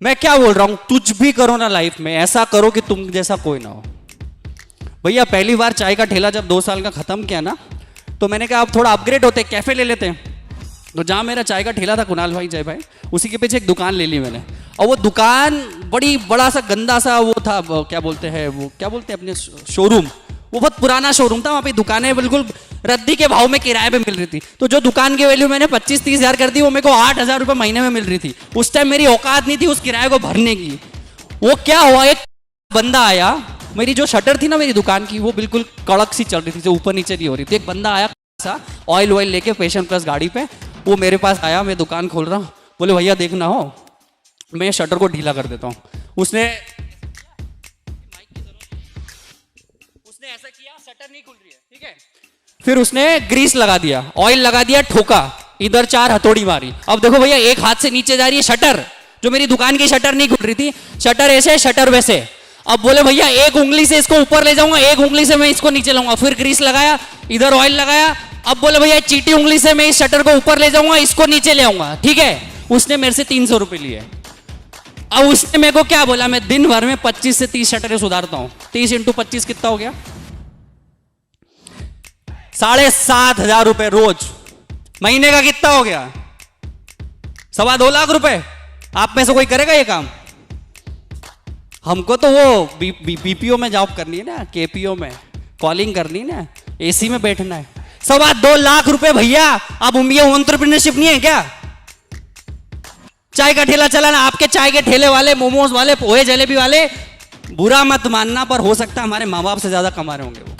मैं क्या बोल रहा हूं, कुछ भी करो ना लाइफ में, ऐसा करो कि तुम जैसा कोई ना हो। भैया पहली बार चाय का ठेला जब 2 साल का खत्म किया ना, तो मैंने कहा अब थोड़ा अपग्रेड होते, कैफे ले लेते हैं। तो जहां मेरा चाय का ठेला था, कुणाल भाई जय भाई, उसी के पीछे एक दुकान ले ली मैंने। और वो दुकान बड़ा सा गंदा सा वो था, क्या बोलते हैं अपने शोरूम, वो बहुत पुराना शोरूम था। वहां पे दुकानें बिल्कुल रद्दी के भाव में किराए पे मिल रही थी। तो जो दुकान की वैल्यू मैंने 25-30 हजार कर दी, वो मेरे को 8 हजार रुपये महीने में मिल रही थी। उस टाइम मेरी औकात नहीं थी उस किराए को भरने की। वो क्या हुआ, एक बंदा आया, मेरी जो शटर थी ना मेरी दुकान की, वो बिल्कुल कड़क सी चल रही थी, जो ऊपर नीचे नहीं हो रही थी। एक बंदा आया सा ऑयल वॉयल लेके पैशन प्लस गाड़ी पे, वो मेरे पास आया, मैं दुकान खोल रहा हूँ, बोले भैया देखना हो मैं शटर को ढीला कर देता हूँ। उसने ऐसा किया, शटर नहीं खुल रही है, ठीक है। फिर उसने ग्रीस लगा दिया, ऑयल लगा दिया, ठोका, इधर 4 हथौड़ी मारी। अब देखो भैया, एक हाथ से नीचे जा रही है शटर, जो मेरी दुकान की शटर नहीं खुल रही थी, शटर ऐसे शटर वैसे। अब बोले भैया एक उंगली से इसको ऊपर ले जाऊंगा, एक उंगली से मैं इसको नीचे लाऊंगा। फिर ग्रीस लगाया, इधर ऑयल लगाया। अब बोले भैया चीटी उंगली से मैं इस शटर को ऊपर ले जाऊंगा, इसको नीचे ले आऊंगा, ठीक है। उसने मेरे से 300 रुपए लिए। अब उसने मेरे को क्या बोला, मैं दिन भर में 25 से 30 शटरें सुधारता हूं। 30 × 25 कितना हो गया, 7,500 रुपए रोज। महीने का कितना हो गया, 2.25 लाख रुपए। आप में से कोई करेगा ये काम? हमको तो वो बीपीओ में जॉब करनी है ना, केपीओ में कॉलिंग करनी है ना, एसी में बैठना है। 2.25 लाख रुपए भैया। अब ये एंटरप्रेन्योरशिप नहीं है क्या? चाय का ठेला चलाना, आपके चाय के ठेले वाले, मोमोज वाले, पोहे जलेबी वाले, बुरा मत मानना, पर हो सकता है हमारे माँ बाप से ज्यादा कमा रहे होंगे वो।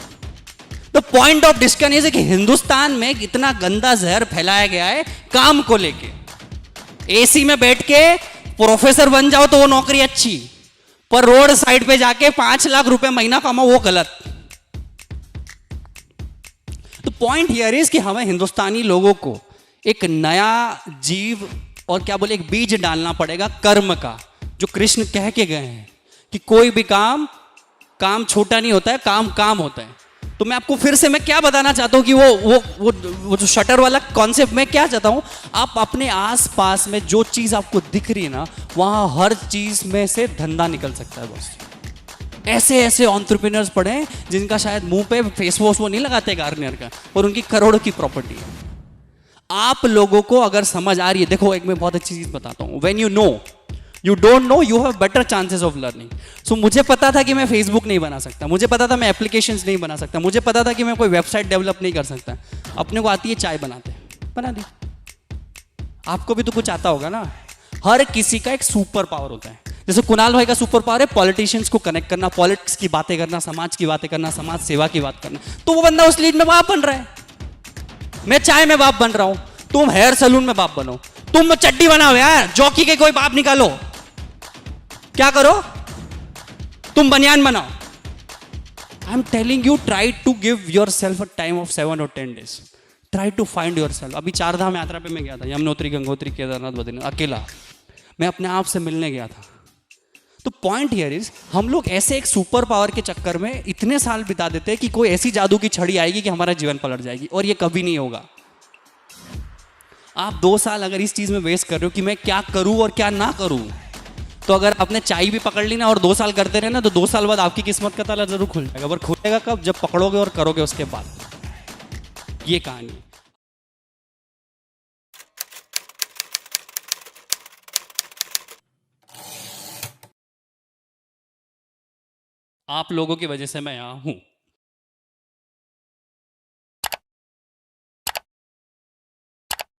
तो पॉइंट ऑफ डिस्कशन ये है कि हिंदुस्तान में इतना गंदा जहर फैलाया गया है काम को लेके। एसी में बैठ के प्रोफेसर बन जाओ तो वो नौकरी अच्छी, पर रोड साइड पे जाके 5 लाख रुपए महीना कमाओ वो गलत। तो पॉइंट हियर इज कि हमें हिंदुस्तानी लोगों को एक नया जीव और क्या बोले एक बीज डालना पड़ेगा कर्म का, जो कृष्ण कह के गए हैं कि कोई भी काम छोटा नहीं होता है, काम होता है। तो मैं आपको फिर से मैं क्या बताना चाहता हूं कि वो जो शटर वाला कॉन्सेप्ट में क्या चाहता हूं, आप अपने आसपास में जो चीज आपको दिख रही है ना, वहां हर चीज में से धंधा निकल सकता है। बस ऐसे एंटरप्रेन्योर्स पड़े हैं जिनका शायद मुंह पे फेस वॉश वो नहीं लगाते गार्नियर का, और उनकी करोड़ों की प्रॉपर्टी है। आप लोगों को अगर समझ आ रही है, देखो एक मैं बहुत अच्छी चीज बताता हूं, when you know you don't know, you have better chances of learning. So मुझे पता था कि मैं फेसबुक नहीं बना सकता, मुझे पता था मैं एप्लीकेशंस नहीं बना सकता, मुझे पता था कि मैं कोई वेबसाइट डेवलप नहीं कर सकता। अपने को आती है चाय बनाते, बना दी। आपको भी तो कुछ आता होगा ना। हर किसी का एक सुपर पावर होता है। जैसे कुणाल भाई का सुपर पावर है पॉलिटिशियंस को कनेक्ट करना, पॉलिटिक्स की बातें करना, समाज की बातें करना, समाज सेवा की बात करना। तो वो बंदा उस लीड में बाप बन रहा है, मैं चाय में बाप बन रहा हूं, तुम हेयर सलून में बाप बनो, तुम चड्डी बनाओ यार, जॉकी के कोई बाप निकालो, क्या करो, तुम बनियान बनाओ। I am telling you, try to give yourself a time of 7 or 10 days। Try to find yourself. अभी 4 धाम यात्रा पे मैं गया था, यमुनोत्री, गंगोत्री, केदारनाथ, बद्रीनाथ, अकेला मैं अपने आप से मिलने गया था। तो पॉइंट हियर इज, हम लोग ऐसे एक सुपर पावर के चक्कर में इतने साल बिता देते हैं कि कोई ऐसी जादू की छड़ी आएगी कि हमारा जीवन पलट जाएगी, और ये कभी नहीं होगा। आप 2 साल अगर इस चीज में वेस्ट कर रहे हो कि मैं क्या करूं और क्या ना करूं, तो अगर आपने चाय भी पकड़ ली ना और 2 साल करते रहे ना, तो 2 साल बाद आपकी किस्मत का ताला जरूर खुल जाएगा। पर खुलेगा कब? जब पकड़ोगे और करोगे उसके बाद। ये कहानी है। आप लोगों की वजह से मैं यहां हूं।